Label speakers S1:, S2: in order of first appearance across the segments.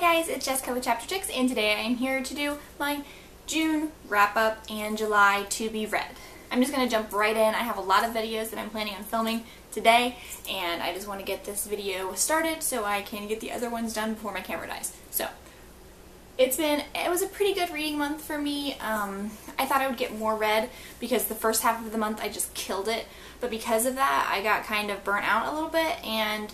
S1: guys, it's Jessica with Chapter Chicks, and today I am here to do my June wrap-up and July to be read. I'm just going to jump right in. I have a lot of videos that I'm planning on filming today, and I just want to get this video started so I can get the other ones done before my camera dies. So, it was a pretty good reading month for me. I thought I would get more read because the first half of the month I just killed it, but because of that I got kind of burnt out a little bit and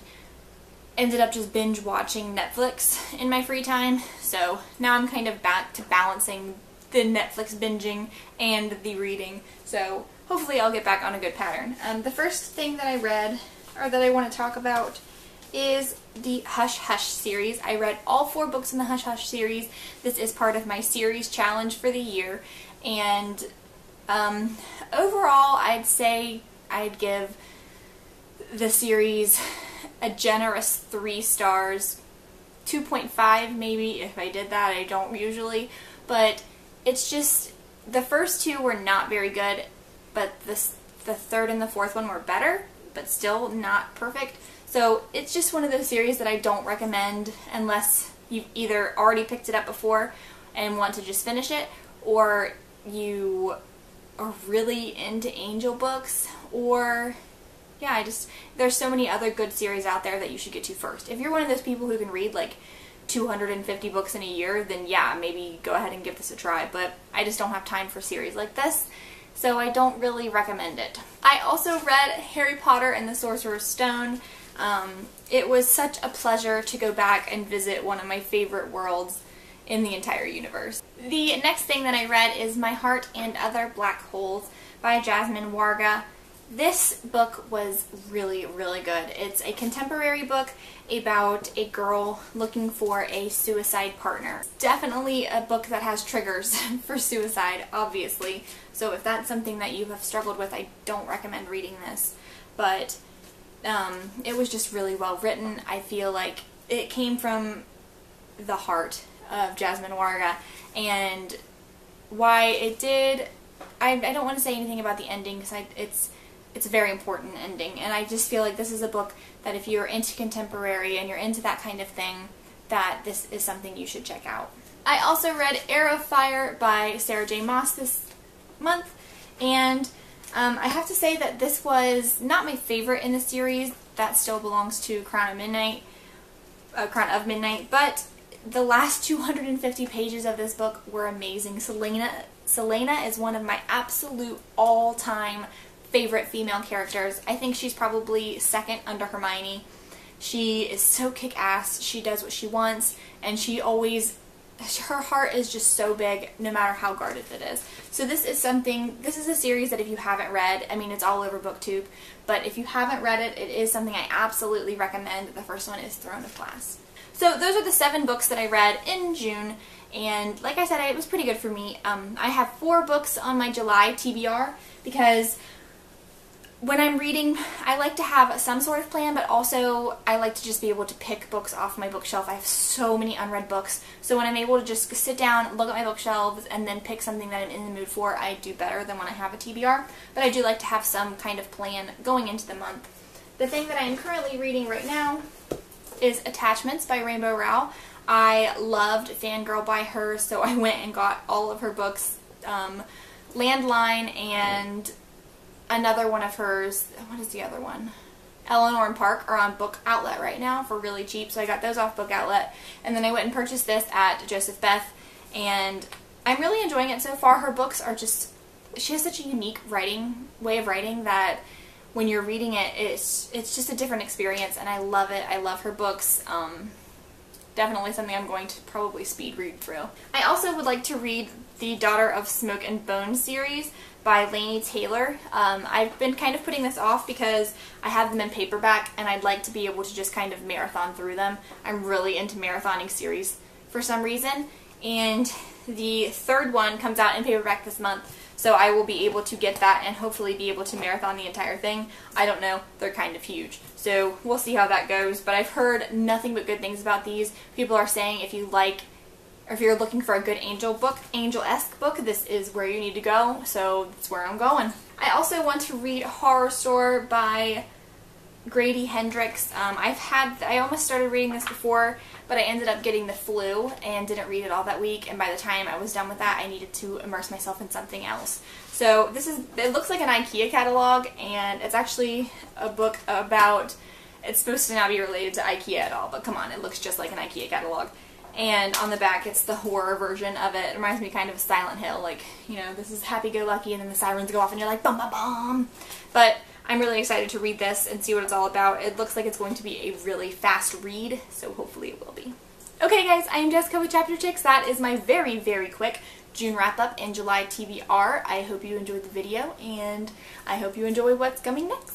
S1: ended up just binge watching Netflix in my free time. So now I'm kind of back to balancing the Netflix binging and the reading. So hopefully I'll get back on a good pattern. The first thing that I read, or that I want to talk about, is the Hush Hush series. I read all 4 books in the Hush Hush series. This is part of my series challenge for the year. And overall I'd say I'd give the series a generous 3 stars, 2.5 maybe if I did that. I don't usually, but it's just the first 2 were not very good, but the third and the fourth one were better, but still not perfect. So it's just one of those series that I don't recommend unless you've either already picked it up before and want to just finish it, or you are really into angel books, or yeah, there's so many other good series out there that you should get to first. If you're one of those people who can read like 250 books in a year, then yeah, maybe go ahead and give this a try, but I just don't have time for series like this, so I don't really recommend it. I also read Harry Potter and the Sorcerer's Stone. It was such a pleasure to go back and visit one of my favorite worlds in the entire universe. The next thing that I read is My Heart and Other Black Holes by Jasmine Warga. This book was really, really good. It's a contemporary book about a girl looking for a suicide partner. Definitely a book that has triggers for suicide, obviously. So if that's something that you have struggled with, I don't recommend reading this. But it was just really well written. I feel like it came from the heart of Jasmine Warga, and why it did, I don't want to say anything about the ending because it's a very important ending, and I just feel like this is a book that if you're into contemporary and you're into that kind of thing, that this is something you should check out. I also read Heir of Fire by Sarah J. Maas this month, and I have to say that this was not my favorite in the series. That still belongs to Crown of Midnight, but the last 250 pages of this book were amazing. Selena is one of my absolute all-time favorite female characters. I think she's probably second under Hermione. She is so kick-ass. She does what she wants, and her heart is just so big no matter how guarded it is. So this is a series that if you haven't read, I mean it's all over BookTube, but if you haven't read it, it is something I absolutely recommend. The first one is Throne of Glass. So those are the 7 books that I read in June, and like I said, it was pretty good for me. I have 4 books on my July TBR because when I'm reading, I like to have some sort of plan, but also I like to just be able to pick books off my bookshelf. I have so many unread books, so when I'm able to just sit down, look at my bookshelves, and then pick something that I'm in the mood for, I do better than when I have a TBR, but I do like to have some kind of plan going into the month. The thing that I am currently reading right now is Attachments by Rainbow Rowell. I loved Fangirl by her, so I went and got all of her books. Landline and another one of hers, what is the other one? Eleanor and Park are on Book Outlet right now for really cheap, so I got those off Book Outlet. And then I went and purchased this at Joseph Beth, and I'm really enjoying it so far. Her books are just, she has such a unique way of writing that when you're reading it, it's just a different experience, and I love it. I love her books. Definitely something I'm going to probably speed read through. I also would like to read the Daughter of Smoke and Bone series by Laini Taylor. I've been kind of putting this off because I have them in paperback and I'd like to be able to just kind of marathon through them. I'm really into marathoning series for some reason, and the 3rd one comes out in paperback this month, so I will be able to get that and hopefully be able to marathon the entire thing. I don't know, they're kind of huge, so we'll see how that goes, but I've heard nothing but good things about these. People are saying if you're looking for a good angel-esque book, this is where you need to go, so that's where I'm going. I also want to read Horror Store by Grady Hendrix. I almost started reading this before, but I ended up getting the flu and didn't read it all that week, and by the time I was done with that, I needed to immerse myself in something else. So it looks like an IKEA catalog, and it's actually a book about, it's supposed to not be related to IKEA at all, but come on, it looks just like an IKEA catalog. And on the back, it's the horror version of it. It reminds me kind of Silent Hill, like, you know, this is happy-go-lucky, and then the sirens go off, and you're like, bum, bum, bum. But I'm really excited to read this and see what it's all about. It looks like it's going to be a really fast read, so hopefully it will be. Okay, guys, I am Jessica with Chapter Chicks. That is my very, very quick June wrap-up and July TBR. I hope you enjoyed the video, and I hope you enjoy what's coming next.